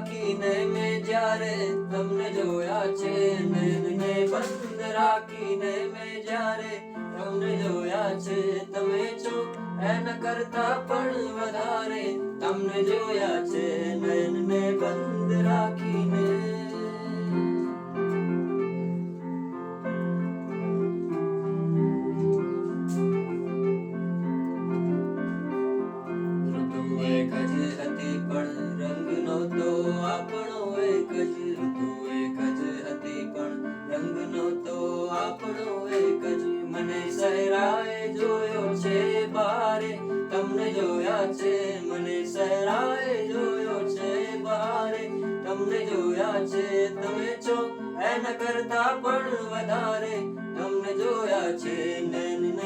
રાખીને મેં જ્યારે તમને જોયા છે, નયનને બંધ રાખીને મેં જ્યારે તમને જોયા છે, તમે છો એના કરતા પણ વધારે તમને જોયા છે, નયનને બંધ રાખીને. ઋતુ એક જ હતી પણ રંગ નહોતો આપણો એક જ, ઋતુ એક જ હતી પણ રંગ નહોતો આપણો એક જ. મને સહેરાએ જોયો છે બારે તમને જોયા છે, મને સહેરાએ જોયો છે બારે તમને જોયા છે, તમે છો એના કરતા પણ વધારે તમને જોયા છે, નયનને